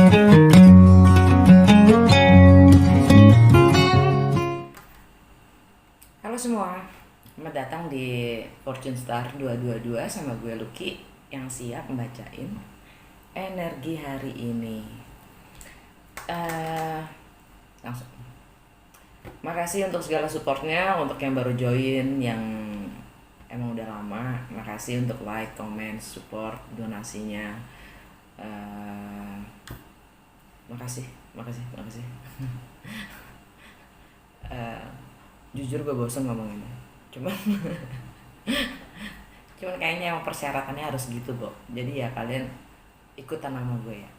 Halo semua, selamat datang di Fortune Star 222 sama gue Lucky yang siap membacain energi hari ini. Langsung. Makasih untuk segala supportnya, untuk yang baru join, yang emang udah lama. Makasih untuk like, comment, support, donasinya. Makasih. Jujur gue bosan ngomonginnya, cuman kayaknya emang persyaratannya harus gitu kok. Jadi ya kalian ikutan sama gue ya.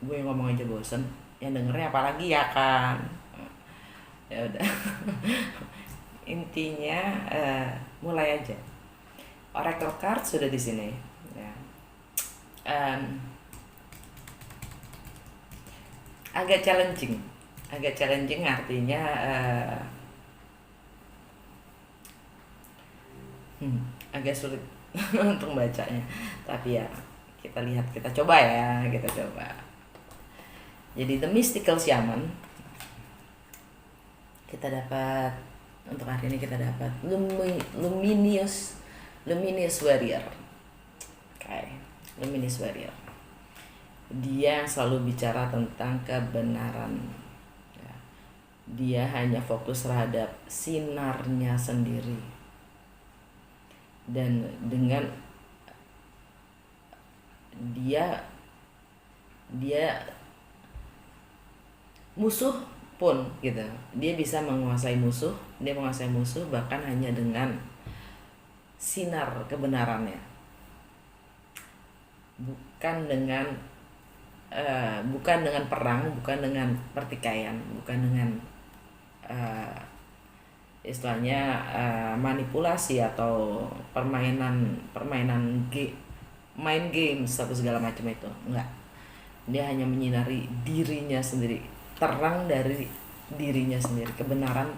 Gue ngomong aja bosan, yang dengernya apalagi ya kan. Ya udah. Intinya mulai aja. Oracle card sudah di sini ya. Agak challenging artinya agak sulit untuk bacanya, tapi ya kita lihat, kita coba. Jadi The Mystical Shaman, kita dapat untuk hari ini, kita dapat Luminous Warrior. Luminous Warrior, dia selalu bicara tentang kebenaran ya. Dia hanya fokus terhadap sinarnya sendiri, dan dengan dia musuh pun gitu, dia bisa menguasai musuh. Dia menguasai musuh bahkan hanya dengan sinar kebenarannya, bukan dengan perang, bukan dengan pertikaian, bukan dengan istilahnya manipulasi atau main games atau segala macam itu. Enggak, dia hanya menyinari dirinya sendiri, terang dari dirinya sendiri, kebenaran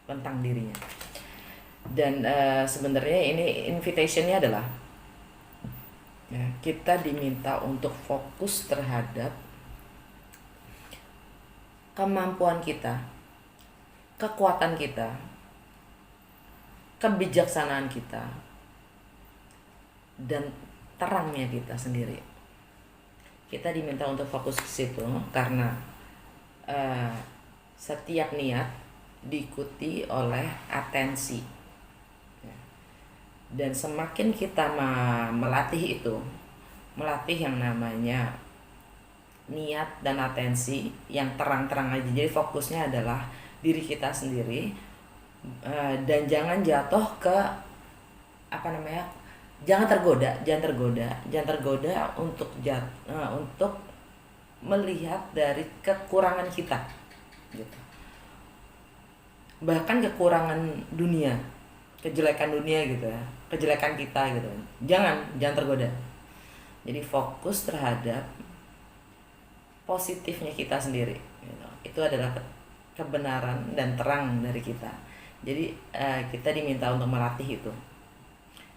tentang dirinya. Dan sebenarnya ini invitationnya adalah ya, kita diminta untuk fokus terhadap kemampuan kita, kekuatan kita, kebijaksanaan kita, dan terangnya kita sendiri. Kita diminta untuk fokus ke situ karena setiap niat diikuti oleh atensi. Dan semakin kita melatih itu, melatih yang namanya niat dan atensi yang terang-terang aja. Jadi fokusnya adalah diri kita sendiri, dan jangan jatuh ke jangan tergoda untuk melihat dari kekurangan kita gitu. Bahkan kekurangan dunia, kejelekan dunia gitu ya, kejelekan kita gitu. Jangan tergoda. Jadi fokus terhadap positifnya kita sendiri gitu. Itu adalah kebenaran dan terang dari kita. Jadi kita diminta untuk melatih itu,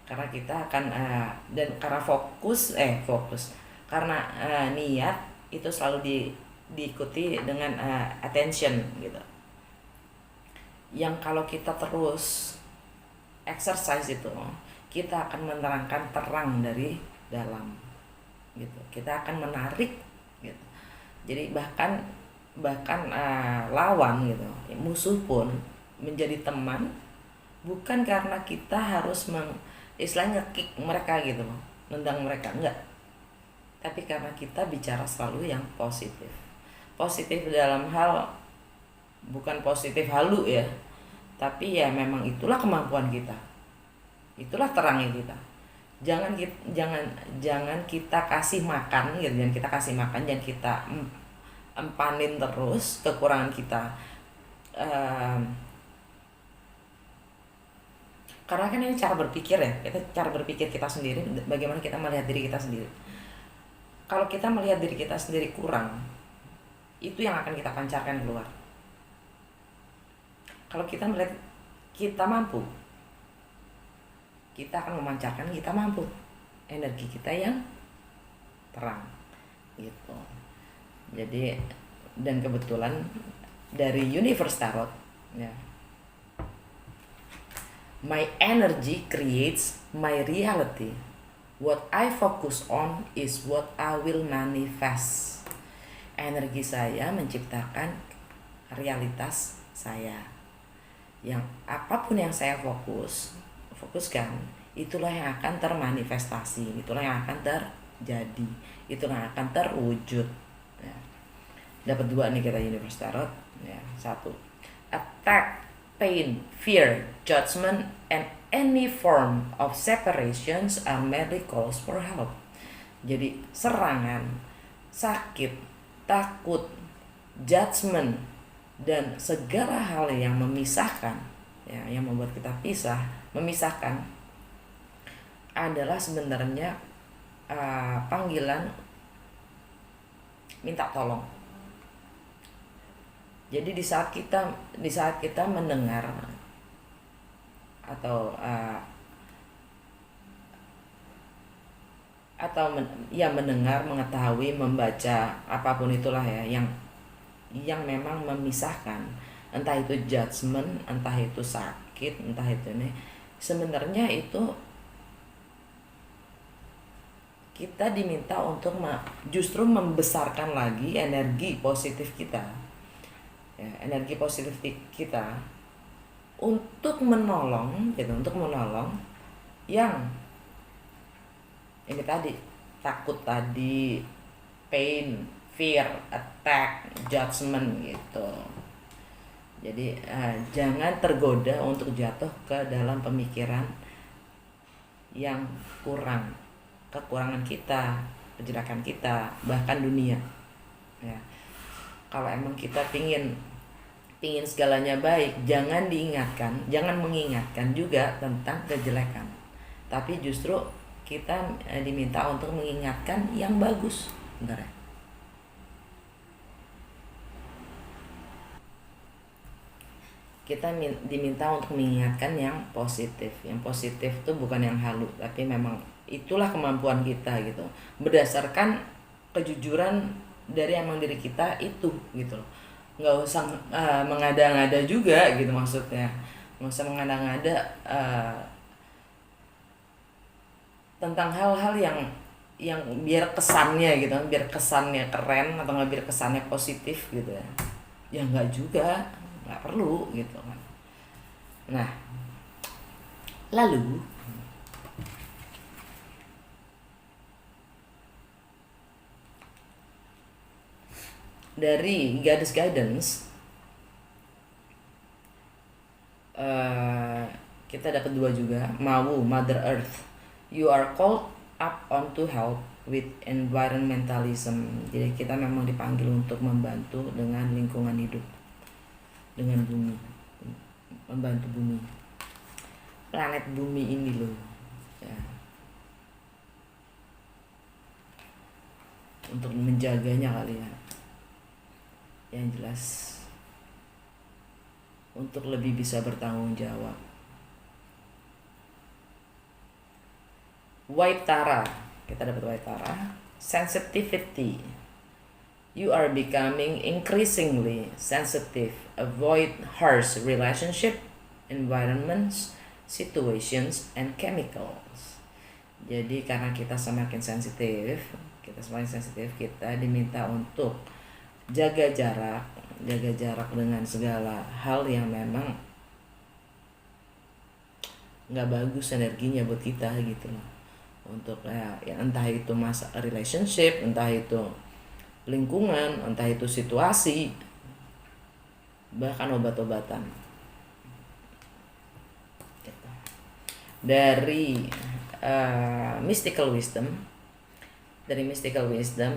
karena kita akan dan karena fokus karena niat itu selalu diikuti dengan attention gitu. Yang kalau kita terus exercise itu, kita akan menerangkan terang dari dalam gitu. Kita akan menarik gitu. Jadi bahkan lawan gitu, musuh pun menjadi teman, bukan karena kita harus istilahnya nge-kick mereka gitu, nendang mereka, enggak. Tapi karena kita bicara selalu yang positif dalam hal, bukan positif halu ya, tapi ya memang itulah kemampuan kita, itulah terangnya kita. Jangan kita kasih makan gitu, jangan kita empanin terus kekurangan kita, karena kan ini cara berpikir ya, cara berpikir kita sendiri, bagaimana kita melihat diri kita sendiri. Kalau kita melihat diri kita sendiri kurang, itu yang akan kita pancarkan keluar. Kalau kita melihat kita mampu, kita akan memancarkan kita mampu, energi kita yang terang. gitu. Jadi dan kebetulan dari Universe Tarot ya, my energy creates my reality. What I focus on is what I will manifest. Energi saya menciptakan realitas saya. Yang apapun yang saya fokuskan, itulah yang akan termanifestasi, itulah yang akan terjadi, itulah yang akan terwujud. Ya. Dapat 2 nih kita Universe Tarot. Ya, 1. Attack, pain, fear, judgment, and any form of separations are merely calls for help. Jadi serangan, sakit, takut, judgment, dan segala hal yang memisahkan, ya, yang membuat kita memisahkan adalah sebenarnya panggilan minta tolong. Jadi di saat kita mendengar atau mendengar, mengetahui, membaca apapun itulah ya yang memang memisahkan, entah itu judgment, entah itu sakit, entah itu ini, sebenarnya itu kita diminta untuk justru membesarkan lagi energi positif kita, ya, energi positif kita untuk menolong yang ini tadi, takut tadi, pain, fear, attack, judgment gitu. Jadi jangan tergoda untuk jatuh ke dalam pemikiran yang kekurangan kita, kejelekan kita, bahkan dunia. Ya. Kalau emang kita pingin segalanya baik, jangan mengingatkan juga tentang kejelekan. Tapi justru kita diminta untuk mengingatkan yang bagus, bentar ya. Kita diminta untuk mengingatkan yang positif. Yang positif itu bukan yang halu, tapi memang itulah kemampuan kita gitu. Berdasarkan kejujuran dari emang diri kita itu gitu loh. Nggak usah mengada-ngada juga gitu maksudnya. Nggak usah mengada-ngada tentang hal-hal yang biar kesannya gitu, biar kesannya keren atau nggak biar kesannya positif gitu ya. Ya nggak juga, nggak perlu gitu kan. Nah, lalu dari Goddess Guidance kita dapat 2 juga. Mawu, Mother Earth, you are called up on to help with environmentalism. Jadi kita memang dipanggil untuk membantu dengan lingkungan hidup, dengan bumi, membantu bumi, planet bumi ini loh ya, untuk menjaganya kali ya, yang jelas untuk lebih bisa bertanggung jawab. White Tara, kita dapat White Tara, sensitivity, you are becoming increasingly sensitive, avoid harsh relationship, environments, situations, and chemicals. Jadi karena kita semakin sensitif, kita diminta untuk jaga jarak dengan segala hal yang memang nggak bagus energinya buat kita gitu loh. Untuk ya entah itu relationship, entah itu lingkungan, entah itu situasi, bahkan obat-obatan. Dari Mystical Wisdom,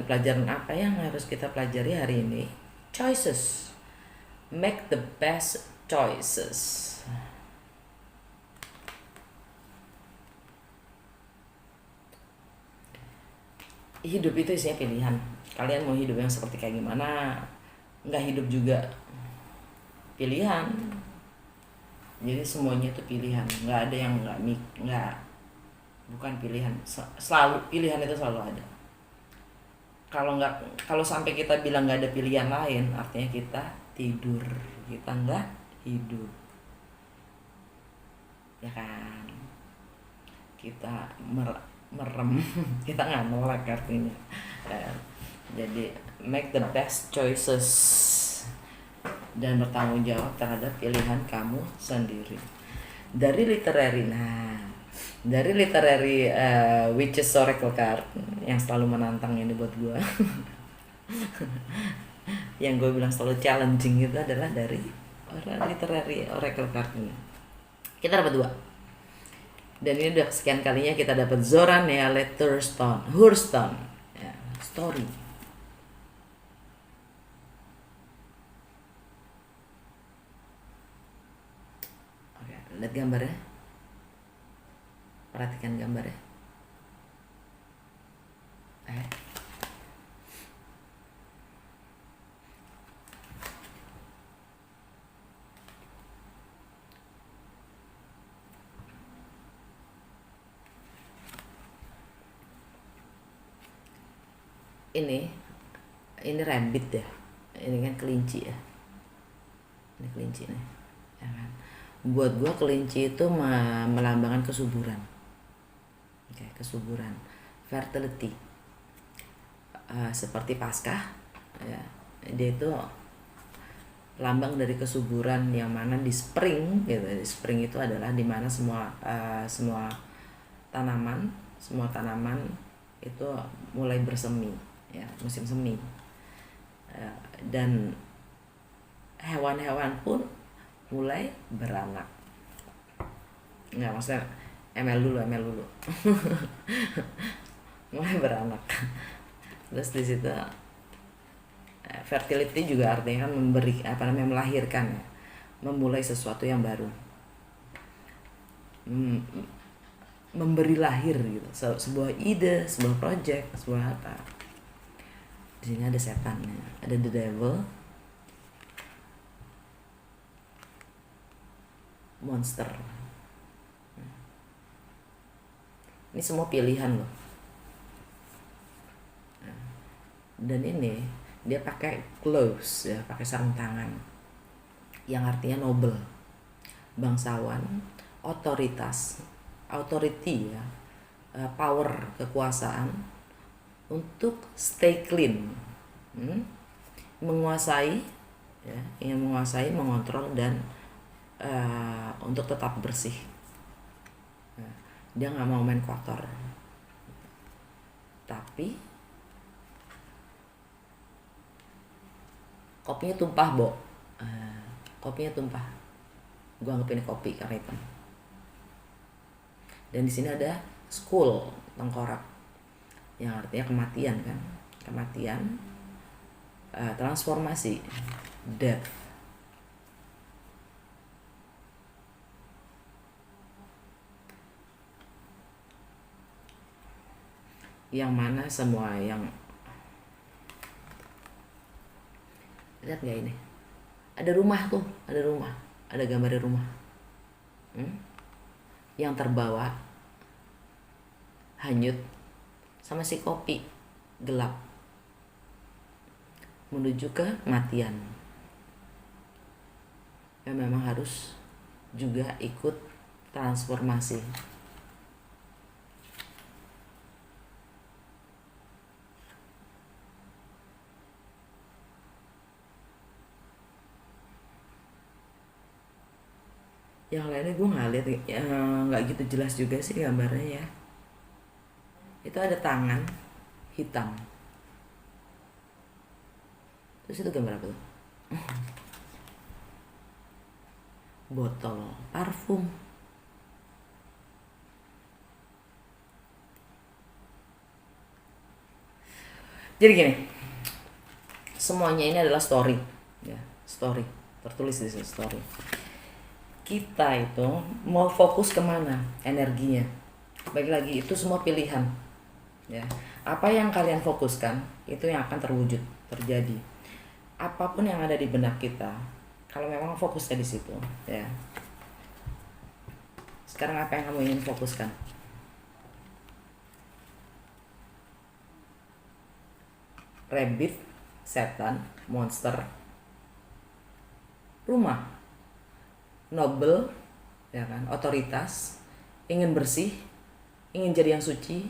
pelajaran apa yang harus kita pelajari hari ini? Choices. Make the best choices. Hidup itu isinya pilihan. Kalian mau hidup yang seperti kayak gimana? Nggak hidup juga pilihan. Jadi semuanya itu pilihan. Nggak ada yang bukan pilihan. Selalu pilihan itu selalu ada. kalau sampai kita bilang nggak ada pilihan lain, artinya kita tidur, kita nggak hidup, ya kan? Kita merem, kita nggak melek artinya. Eh, jadi make the best choices dan bertanggung jawab terhadap pilihan kamu sendiri. Dari literary witches oracle card yang selalu menantang ini buat gue, yang gue bilang selalu challenging itu adalah dari literary oracle card ini. Kita dapat 2, dan ini udah sekian kalinya kita dapat Zora Neale Hurston, ya, story. Oke, lihat gambarnya, perhatikan gambarnya. Ini rabbit ya, ini kan kelinci ya, ini kelinci nih, ya kan? Buat gua kelinci itu melambangkan kesuburan, oke, kesuburan, fertility, seperti Paskah, ya, dia itu lambang dari kesuburan, yang mana di spring gitu. Di spring itu adalah dimana semua tanaman itu mulai bersemi, ya, musim semi. Dan hewan-hewan pun mulai beranak. Nggak, maksudnya ML dulu mulai beranak. Terus di situ fertility juga artinya kan melahirkan, ya, memulai sesuatu yang baru, memberi lahir gitu, sebuah ide, sebuah project, sebuah apa. Di sini ada setannya, ada the devil, monster. Ini semua pilihan loh. Dan ini dia pakai gloves, ya, pakai sarung tangan, yang artinya noble, bangsawan, authority, ya, power, kekuasaan untuk stay clean, menguasai, ya, ingin menguasai, mengontrol, dan untuk tetap bersih. Dia nggak mau main kotor, tapi kopinya tumpah, kopinya tumpah. Gua anggap ini kopi karena hitam. Dan di sini ada skull, tengkorak, yang artinya kematian kan, transformasi, death. Yang mana semua yang lihat nggak ini? Ada rumah tuh, ada gambar rumah. Yang terbawa hanyut sama si kopi gelap menuju ke kematian. Ya, memang harus juga ikut transformasi. Yang lainnya gue nggak lihat, nggak gitu jelas juga sih gambarnya, ya. Itu ada tangan hitam. Terus itu gambar apa tuh? Botol parfum. Jadi gini, semuanya ini adalah story, ya, story, tertulis di situ story. Kita itu mau fokus kemana energinya? Baik lagi, itu semua pilihan, ya. Apa yang kalian fokuskan itu yang akan terjadi. Apapun yang ada di benak kita, kalau memang fokusnya di situ, ya. Sekarang apa yang kamu ingin fokuskan? rabbit, setan, monster, rumah, noble, ya kan, otoritas, ingin bersih, ingin jadi yang suci,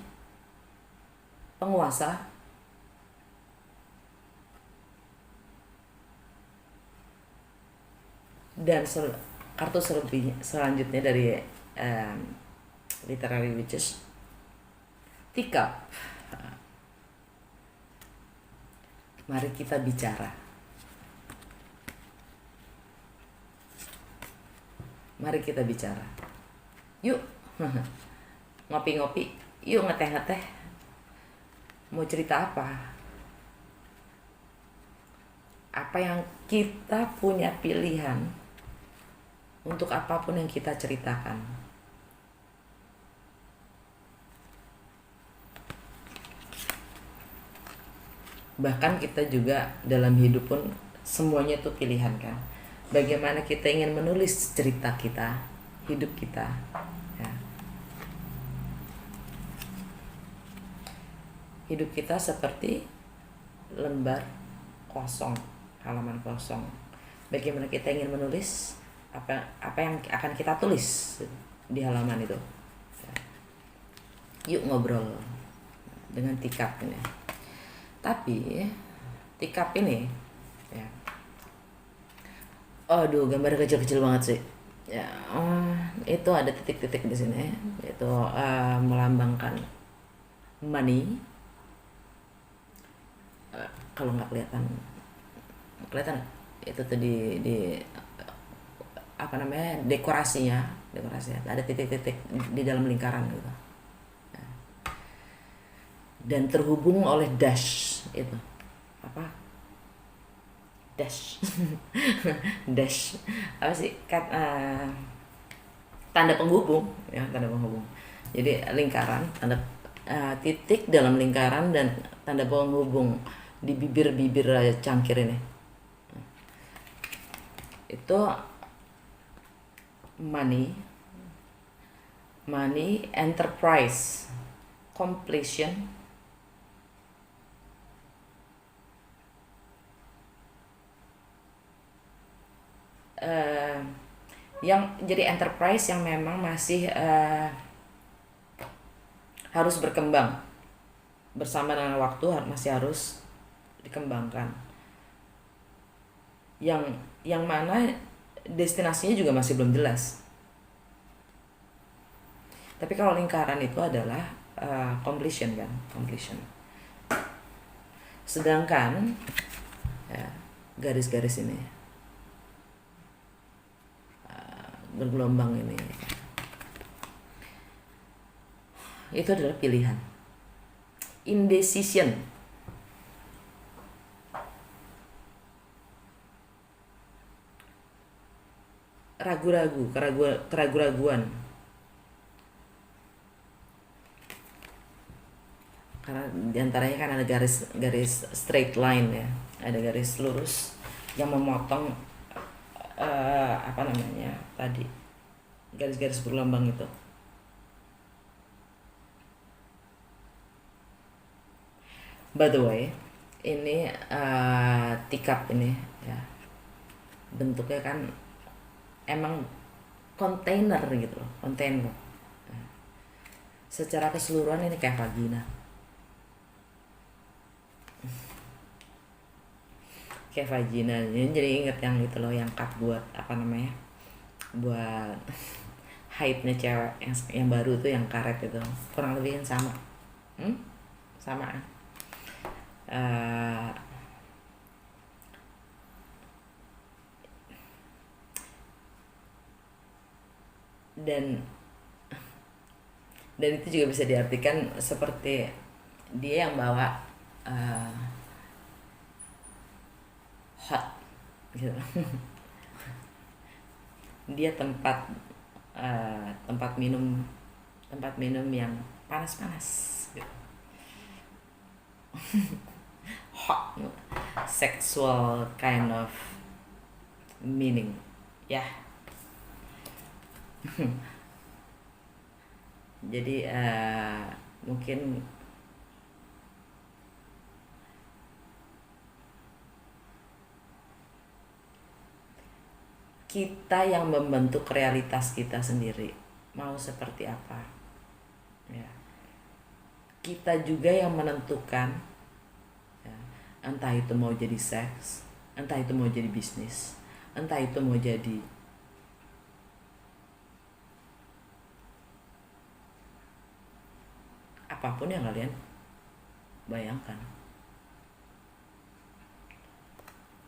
penguasa, dan kartu selanjutnya dari literary witches, teacup. Mari kita bicara. Mari kita bicara. Yuk, ngopi-ngopi. Yuk ngeteh-ngeteh. Mau cerita apa? Apa yang kita punya pilihan untuk apapun yang kita ceritakan. Bahkan kita juga dalam hidup pun semuanya itu pilihan kan. Bagaimana kita ingin menulis cerita kita, hidup kita, ya. Hidup kita seperti lembar kosong, halaman kosong. Bagaimana kita ingin menulis apa yang akan kita tulis di halaman itu. Ya. Yuk ngobrol dengan teacup ini. Tapi teacup ini, ya, aduh gambar kecil-kecil banget sih. Ya, itu ada titik-titik di sini. Itu melambangkan money. Kalau nggak kelihatan itu tuh di apa namanya, dekorasinya ada titik-titik di dalam lingkaran gitu. Dan terhubung oleh dash itu apa, dash dash apa sih tanda penghubung ya, tanda penghubung. Jadi lingkaran, tanda titik dalam lingkaran dan tanda penghubung di bibir cangkir ini. Itu money, enterprise, completion, yang jadi enterprise yang memang masih harus berkembang bersama dengan waktu, masih harus dikembangkan, yang mana destinasinya juga masih belum jelas. Tapi kalau lingkaran itu adalah completion kan, completion. Sedangkan ya, garis-garis ini bergelombang ini itu adalah pilihan, indecision. Keraguan. Karena diantaranya kan ada garis straight line ya, ada garis lurus yang memotong apa namanya tadi, garis-garis bergelombang itu. By the way, ini teacup ini ya, bentuknya kan emang kontainer gitu loh, kontainer. Secara keseluruhan ini kayak vagina. Kayak vagina. Jadi inget yang gitu loh, yang cup buat apa namanya? Buat haidnya cewek yang baru tuh, yang karet itu. Kurang lebih kan sama. Samaan. Dan itu juga bisa diartikan seperti dia yang bawa hot gitu. Dia tempat minum yang panas-panas gitu. Hot, sexual kind of meaning ya. Jadi mungkin kita yang membentuk realitas kita sendiri mau seperti apa, ya. Kita juga yang menentukan, ya. Entah itu mau jadi seks, entah itu mau jadi bisnis, entah itu mau jadi apapun yang kalian bayangkan.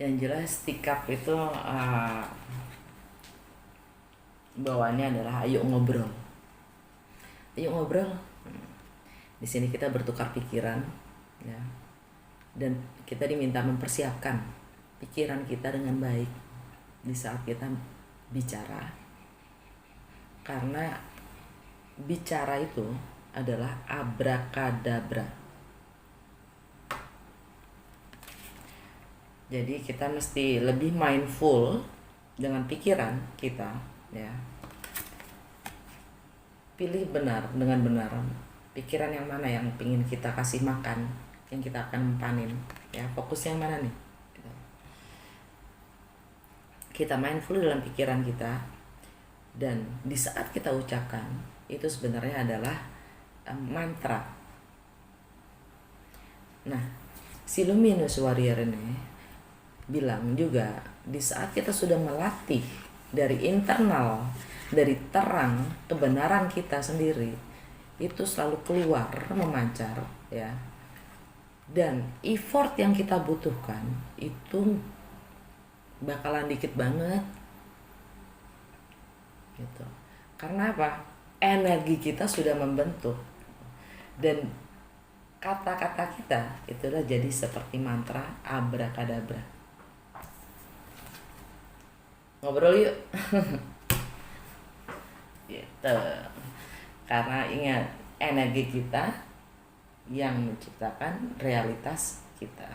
Yang jelas sikap itu bawaannya adalah ayo ngobrol. Ayo ngobrol. Di sini kita bertukar pikiran, ya. Dan kita diminta mempersiapkan pikiran kita dengan baik di saat kita bicara. Karena bicara itu adalah abrakadabra. Jadi kita mesti lebih mindful dengan pikiran kita, ya. Pilih benar dengan benar pikiran yang mana yang ingin kita kasih makan, yang kita akan panen, ya. Fokusnya yang mana nih? Kita mindful dalam pikiran kita, dan di saat kita ucapkan itu sebenarnya adalah mantra. Nah, si Luminous Warrior ini bilang juga, di saat kita sudah melatih dari internal, dari terang kebenaran kita sendiri, itu selalu keluar, memancar, ya. Dan effort yang kita butuhkan itu bakalan dikit banget, gitu. Karena apa? Energi kita sudah membentuk, dan kata-kata kita itulah jadi seperti mantra abrakadabra. Ngobrol yuk. Gitu. Karena ingat, energi kita yang menciptakan realitas kita.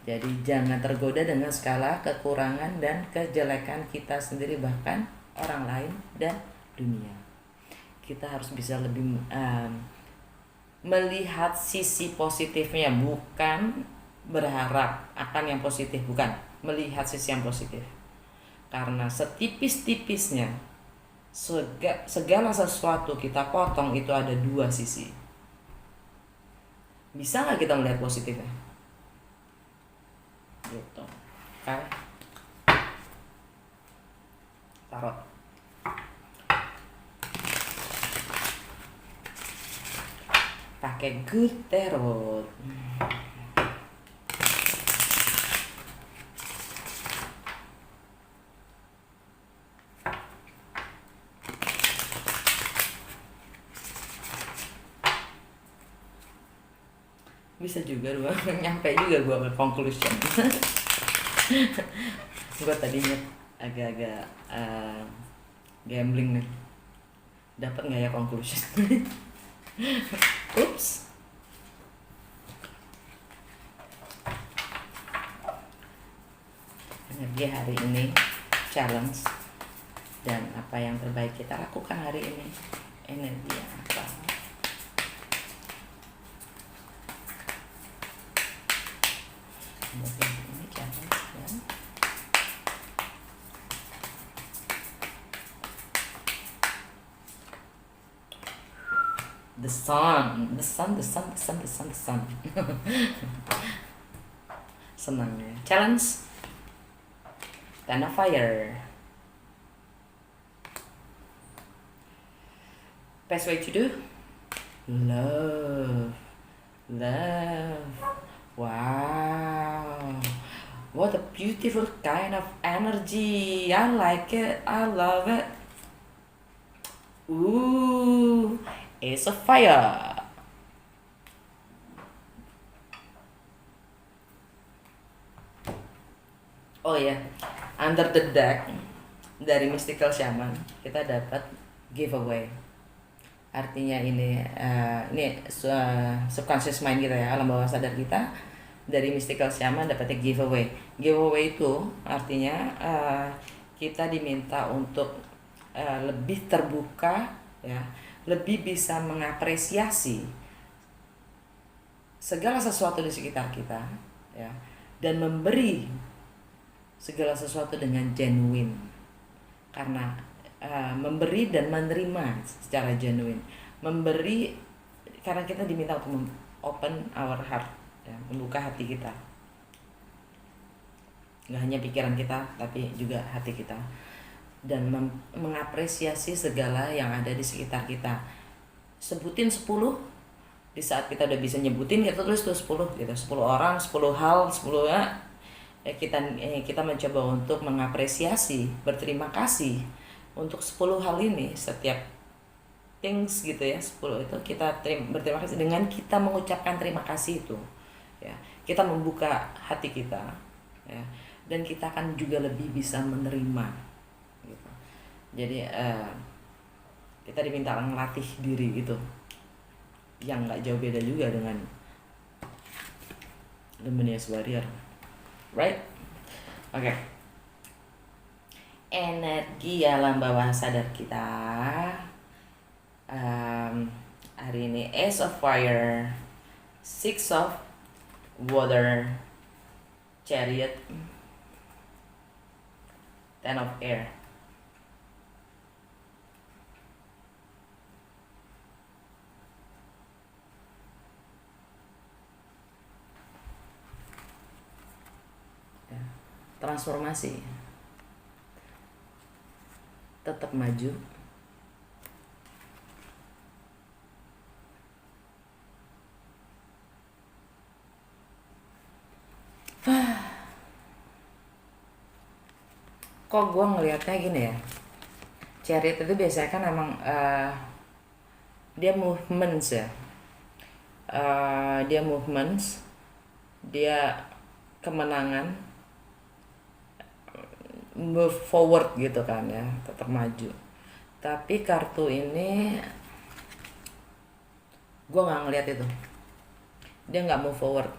Jadi jangan tergoda dengan skala kekurangan dan kejelekan kita sendiri, bahkan orang lain dan dunia. Kita harus bisa lebih melihat sisi positifnya, bukan berharap akan yang positif, bukan, melihat sisi yang positif. Karena setipis-tipisnya segala sesuatu kita potong itu ada dua sisi. Bisa nggak kita melihat positifnya? Gitu. Oke. Tarot. Pakai good tarot. Bisa juga gua nyampe juga gua ke conclusion. Gua tadinya agak-agak gambling nih, dapat nggak ya conclusion. Oops. Energi hari ini challenge, dan apa yang terbaik kita lakukan hari ini. Energi yang apa? Ini challenge, ya. The sun. Senang ya. Challenge. Ten of fire. Best way to do? Love. Wow. What a beautiful kind of energy. I like it. I love it. Ooh. Ace of fire. Oh ya, under the deck dari Mystical Shaman kita dapat giveaway. Artinya ini subconscious mind kita, ya, alam bawah sadar kita. Dari Mystical Shaman dapatnya giveaway. Giveaway itu artinya kita diminta untuk lebih terbuka, ya, lebih bisa mengapresiasi segala sesuatu di sekitar kita, ya, dan memberi segala sesuatu dengan genuine, karena memberi dan menerima secara genuine. Memberi karena kita diminta untuk open our heart, ya, membuka hati kita, nggak hanya pikiran kita tapi juga hati kita, dan mengapresiasi segala yang ada di sekitar kita. Sebutin 10, di saat kita udah bisa nyebutin kita tulis tuh 10 gitu, 10 orang, 10 hal, 10 ya. Kita mencoba untuk mengapresiasi, berterima kasih untuk 10 hal ini. Setiap things gitu ya, 10 itu kita berterima kasih. Dengan kita mengucapkan terima kasih itu, ya, kita membuka hati kita, ya, dan kita akan juga lebih bisa menerima gitu. Jadi kita diminta melatih diri itu, yang nggak jauh beda juga dengan Luminous Warrior, right? Oke. Energi alam bawah sadar kita hari ini: Ace of Fire, Six of Water, Chariot, Ten of Air. Transformasi, tetap maju, kok gue ngelihatnya gini ya, Chariot itu biasanya kan emang dia movements ya, dia kemenangan, move forward gitu kan ya, tetap maju. Tapi kartu ini gue nggak ngeliat itu, dia nggak move forward.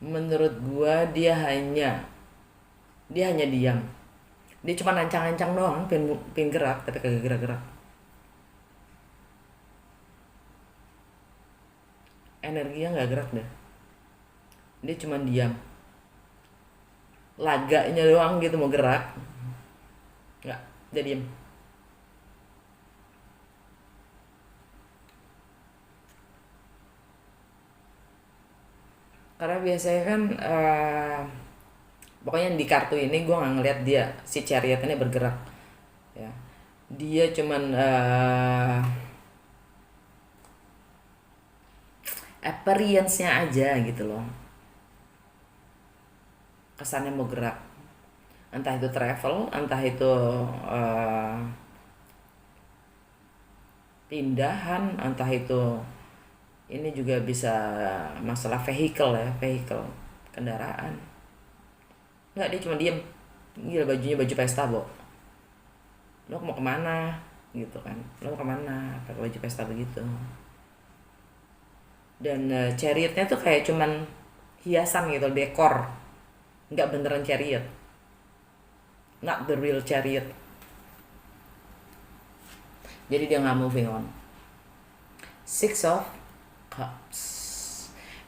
Menurut gue dia hanya diam, dia cuma ancang-ancang doang, pin gerak tapi kagak gerak-gerak. Energinya nggak gerak deh, dia cuma diam, laganya doang gitu, mau gerak nggak, dia diem. Karena biasanya kan pokoknya di kartu ini gue nggak ngeliat dia, si Chariot ini bergerak ya, dia cuman appearance-nya aja gitu loh, kesannya mau gerak, entah itu travel, entah itu pindahan, entah itu ini juga bisa masalah vehicle ya, kendaraan. Nggak, dia cuma diem. Gila, bajunya baju pesta, Bo. Lo mau kemana gitu kan, lo mau kemana pakai baju pesta begitu. Dan chariotnya tuh kayak cuman hiasan gitu, dekor, nggak beneran chariot, not the real chariot. Jadi dia nggak moving on. Six of Cups,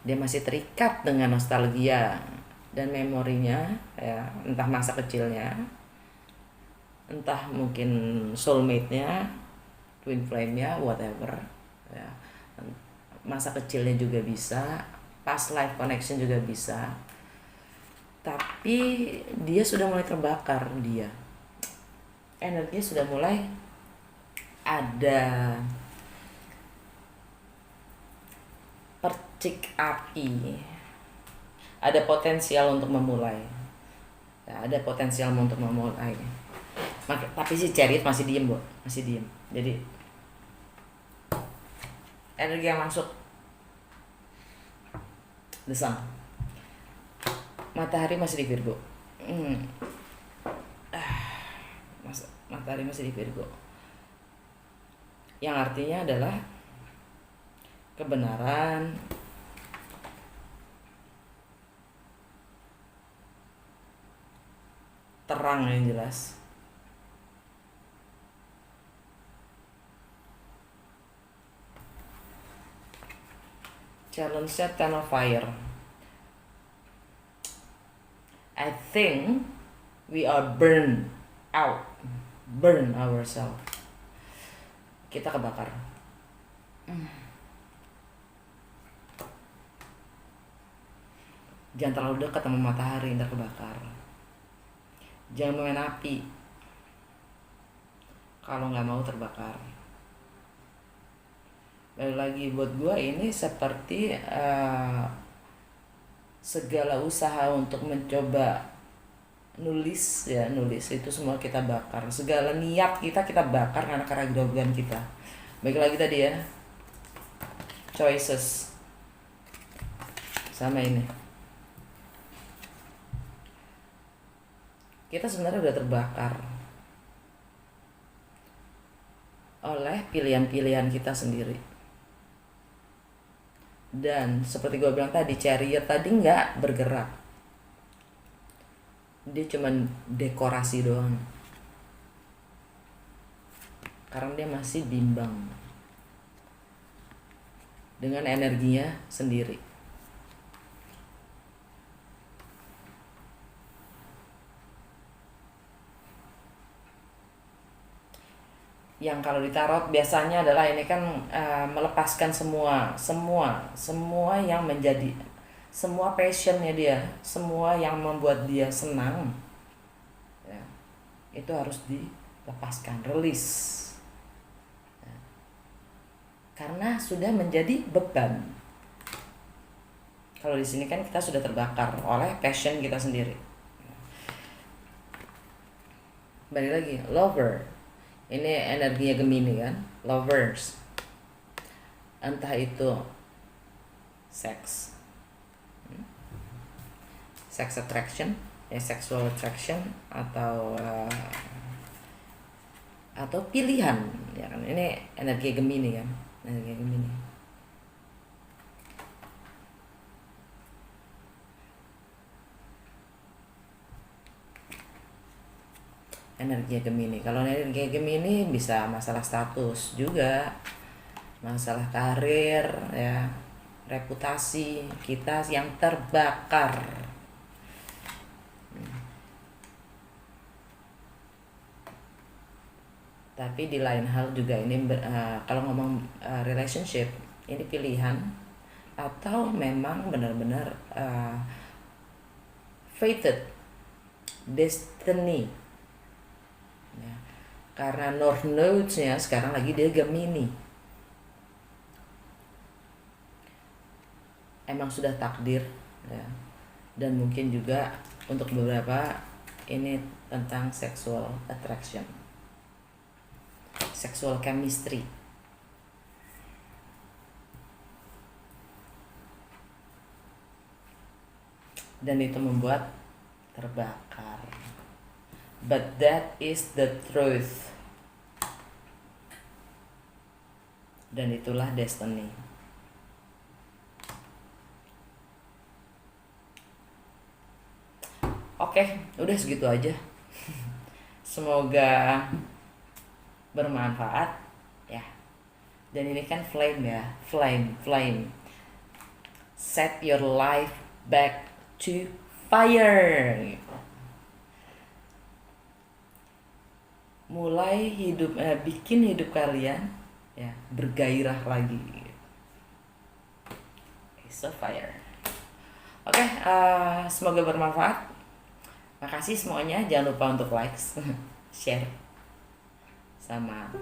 dia masih terikat dengan nostalgia dan memorinya ya, entah masa kecilnya, entah mungkin soulmate-nya, twin flame-nya, whatever ya. Masa kecilnya juga bisa, past life connection juga bisa. Tapi dia sudah mulai terbakar, dia energinya sudah mulai ada percik api, ada potensial untuk memulai ya, ada potensial untuk memulai. Tapi si Chariot masih diem, Bo, masih diem. Jadi energi yang masuk The Sun, matahari masih di Virgo. Matahari masih di Virgo, yang artinya adalah kebenaran, terang yang jelas. Challenge-nya Ten of Fire. I think we are burn out, burn ourselves. Kita kebakar. Jangan terlalu dekat sama matahari, ntar kebakar. Jangan main api kalau nggak mau terbakar. Balik lagi, buat gue ini seperti segala usaha untuk mencoba nulis itu semua kita bakar. Segala niat kita bakar karena keraguan kita. Baik lagi tadi ya, choices sama ini. Kita sebenarnya udah terbakar oleh pilihan-pilihan kita sendiri. Dan seperti gue bilang tadi, chariot tadi nggak bergerak, dia cuman dekorasi doang karena dia masih bimbang dengan energinya sendiri. Yang kalau di tarot biasanya adalah ini kan melepaskan semua yang menjadi, semua passionnya dia, semua yang membuat dia senang ya, itu harus dilepaskan, release ya, karena sudah menjadi beban. Kalau di sini kan kita sudah terbakar oleh passion kita sendiri. Balik lagi, lover. Ini energinya Gemini kan, lovers. Entah itu sex attraction, sexual attraction, atau pilihan, ya kan. Ini energi Gemini kan, energi Gemini. Energi Gemini. Kalau energi Gemini bisa masalah status juga, masalah karir ya, reputasi kita yang terbakar. Tapi di lain hal juga ini kalau ngomong relationship, ini pilihan atau memang benar-benar fated, destiny ya. Karena North Node-nya sekarang lagi dia Gemini, emang sudah takdir ya. Dan mungkin juga untuk beberapa ini tentang sexual attraction, sexual chemistry. Dan itu membuat terbakar. But that is the truth. Dan itulah destiny. Oke, udah segitu aja. Semoga bermanfaat ya. Dan ini kan flame ya, flame. Set your life back to fire. Mulai bikin hidup kalian ya bergairah lagi. It's a fire. Oke, semoga bermanfaat. Makasih semuanya. Jangan lupa untuk like, share, sama